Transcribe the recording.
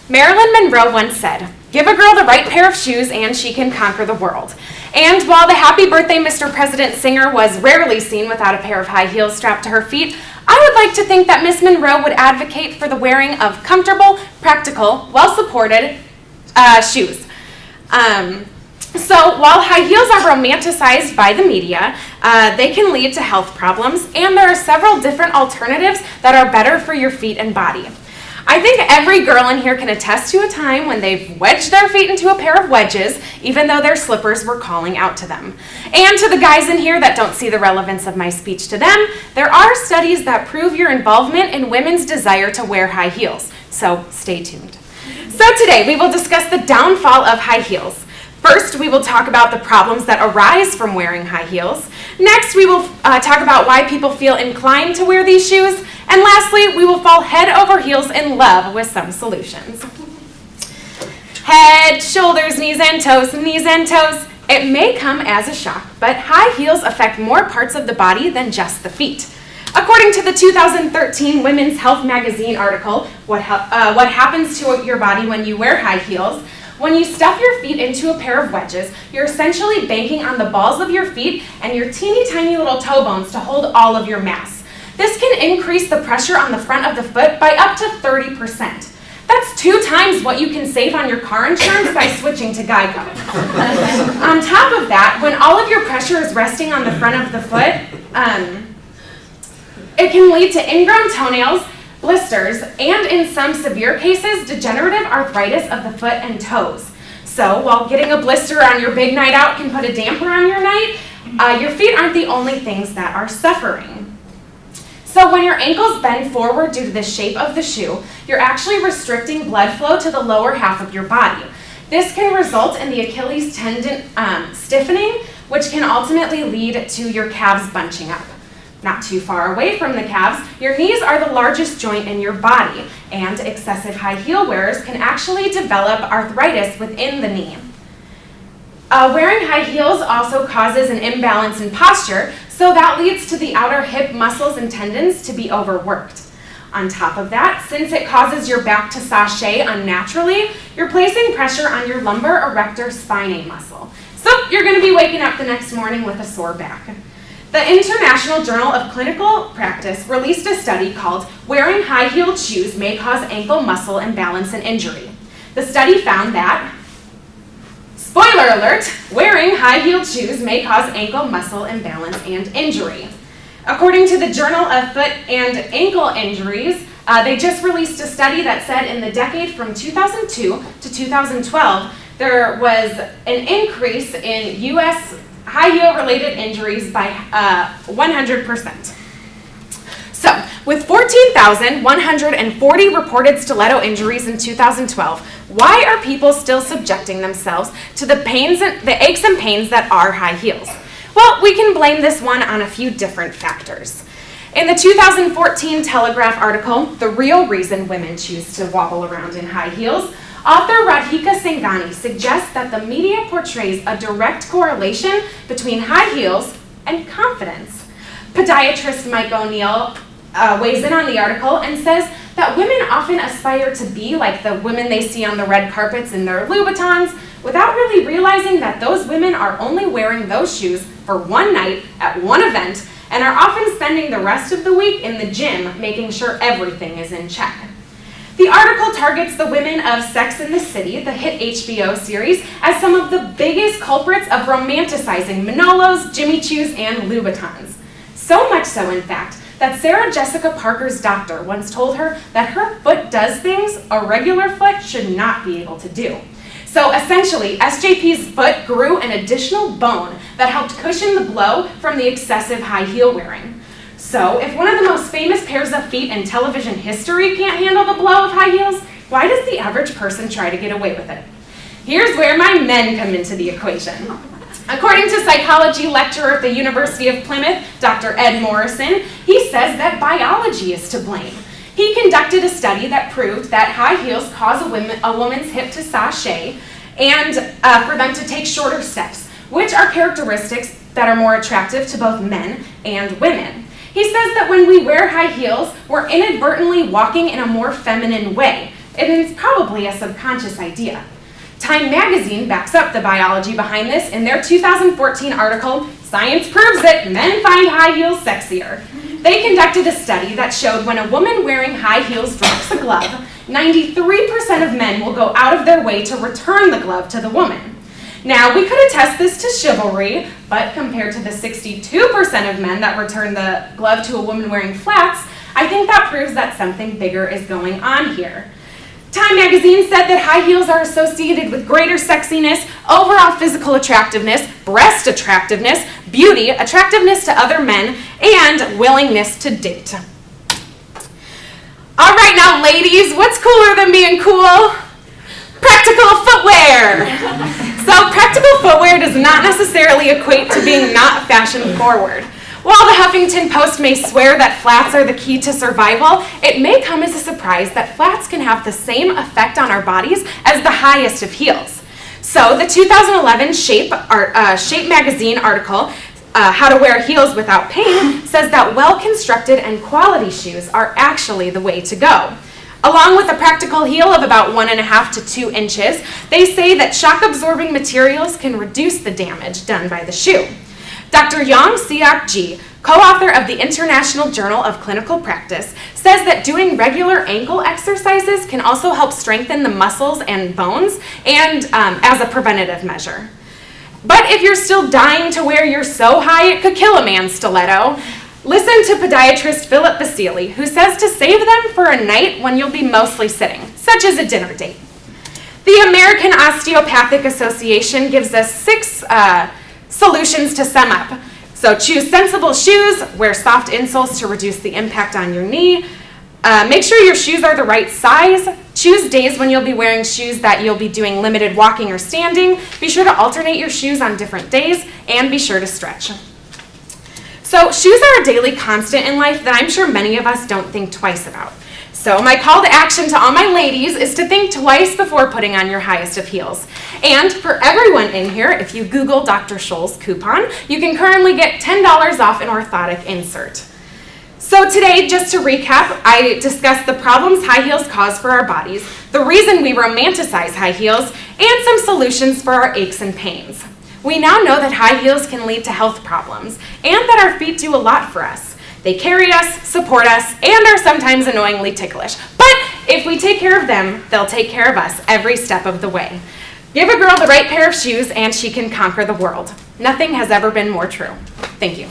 Marilyn Monroe once said, "Give a girl the right pair of shoes and she can conquer the world." And while the Happy Birthday, Mr. President singer was rarely seen without a pair of high heels strapped to her feet, I would like to think that Miss Monroe would advocate for the wearing of comfortable, practical, well-supported shoes. So while high heels are romanticized by the media, they can lead to health problems, and there are several different alternatives that are better for your feet and body. I think every girl in here can attest to a time when they've wedged their feet into a pair of wedges, even though their slippers were calling out to them. And to the guys in here that don't see the relevance of my speech to them, there are studies that prove your involvement in women's desire to wear high heels. So stay tuned. So today we will discuss the downfall of high heels. First, we will talk about the problems that arise from wearing high heels. Next, we will talk about why people feel inclined to wear these shoes. And lastly, we will fall head over heels in love with some solutions. Head, shoulders, knees and toes, knees and toes. It may come as a shock, but high heels affect more parts of the body than just the feet. According to the 2013 Women's Health magazine article, What Happens to Your Body When You Wear High Heels, when you stuff your feet into a pair of wedges, you're essentially banking on the balls of your feet and your teeny tiny little toe bones to hold all of your mass. This can increase the pressure on the front of the foot by up to 30%. That's 2 times what you can save on your car insurance by switching to Geico. On top of that, when all of your pressure is resting on the front of the foot, it can lead to ingrown toenails, blisters, and in some severe cases, degenerative arthritis of the foot and toes. So while getting a blister on your big night out can put a damper on your night, your feet aren't the only things that are suffering. So when your ankles bend forward due to the shape of the shoe, you're actually restricting blood flow to the lower half of your body. This can result in the Achilles tendon stiffening, which can ultimately lead to your calves bunching up. Not too far away from the calves, your knees are the largest joint in your body, and excessive high heel wearers can actually develop arthritis within the knee. Wearing high heels also causes an imbalance in posture, so that leads to the outer hip muscles and tendons to be overworked. On top of that, since it causes your back to sashay unnaturally, you're placing pressure on your lumbar erector spinae muscle. So you're going to be waking up the next morning with a sore back. The International Journal of Clinical Practice released a study called "Wearing High-Heeled Shoes May Cause Ankle Muscle Imbalance and Injury." The study found that, spoiler alert, wearing high-heeled shoes may cause ankle muscle imbalance and injury. According to the Journal of Foot and Ankle Injuries, they just released a study that said in the decade from 2002 to 2012, there was an increase in U.S. high heel related injuries by 100%. So, with 14,140 reported stiletto injuries in 2012, why are people still subjecting themselves to the aches and pains that are high heels? Well, we can blame this one on a few different factors. In the 2014 Telegraph article, "The Real Reason Women Choose to Wobble Around in High Heels," author Radhika Singhani suggests that the media portrays a direct correlation between high heels and confidence. Podiatrist Mike O'Neill weighs in on the article and says that women often aspire to be like the women they see on the red carpets in their Louboutins without really realizing that those women are only wearing those shoes for one night at one event and are often spending the rest of the week in the gym making sure everything is in check. The article targets the women of Sex and the City, the hit HBO series, as some of the biggest culprits of romanticizing Manolos, Jimmy Choos, and Louboutins. So much so, in fact, that Sarah Jessica Parker's doctor once told her that her foot does things a regular foot should not be able to do. So essentially, SJP's foot grew an additional bone that helped cushion the blow from the excessive high heel wearing. So if one of the most famous pairs of feet in television history can't handle the blow of high heels, why does the average person try to get away with it? Here's where my men come into the equation. According to psychology lecturer at the University of Plymouth, Dr. Ed Morrison, he says that biology is to blame. He conducted a study that proved that high heels cause a woman's hip to sashay and for them to take shorter steps, which are characteristics that are more attractive to both men and women. He says that when we wear high heels, we're inadvertently walking in a more feminine way. It is probably a subconscious idea. Time magazine backs up the biology behind this in their 2014 article, Science Proves It, Men Find High Heels Sexier. They conducted a study that showed when a woman wearing high heels drops a glove, 93% of men will go out of their way to return the glove to the woman. Now, we could attest this to chivalry, but compared to the 62% of men that return the glove to a woman wearing flats, I think that proves that something bigger is going on here. Time magazine said that high heels are associated with greater sexiness, overall physical attractiveness, breast attractiveness, beauty, attractiveness to other men, and willingness to date. All right, now ladies, what's cooler than being cool? Practical footwear. So practical footwear does not necessarily equate to being not fashion forward. While the Huffington Post may swear that flats are the key to survival, it may come as a surprise that flats can have the same effect on our bodies as the highest of heels. So the 2011 Shape magazine article, How to Wear Heels Without Pain, says that well-constructed and quality shoes are actually the way to go. Along with a practical heel of about 1.5 to 2 inches, they say that shock-absorbing materials can reduce the damage done by the shoe. Dr. Yong Seok Ji, co-author of the International Journal of Clinical Practice, says that doing regular ankle exercises can also help strengthen the muscles and bones and as a preventative measure. But if you're still dying to wear your so high it could kill a man's stiletto, listen to podiatrist Philip Basili, who says to save them for a night when you'll be mostly sitting, such as a dinner date. The American Osteopathic Association gives us 6 solutions to sum up. So choose sensible shoes, wear soft insoles to reduce the impact on your knee, make sure your shoes are the right size, choose days when you'll be wearing shoes that you'll be doing limited walking or standing, be sure to alternate your shoes on different days, and be sure to stretch. So shoes are a daily constant in life that I'm sure many of us don't think twice about. So my call to action to all my ladies is to think twice before putting on your highest of heels. And for everyone in here, if you Google Dr. Scholl's coupon, you can currently get $10 off an orthotic insert. So today, just to recap, I discussed the problems high heels cause for our bodies, the reason we romanticize high heels, and some solutions for our aches and pains. We now know that high heels can lead to health problems, and that our feet do a lot for us. They carry us, support us, and are sometimes annoyingly ticklish. But if we take care of them, they'll take care of us every step of the way. Give a girl the right pair of shoes and she can conquer the world. Nothing has ever been more true. Thank you.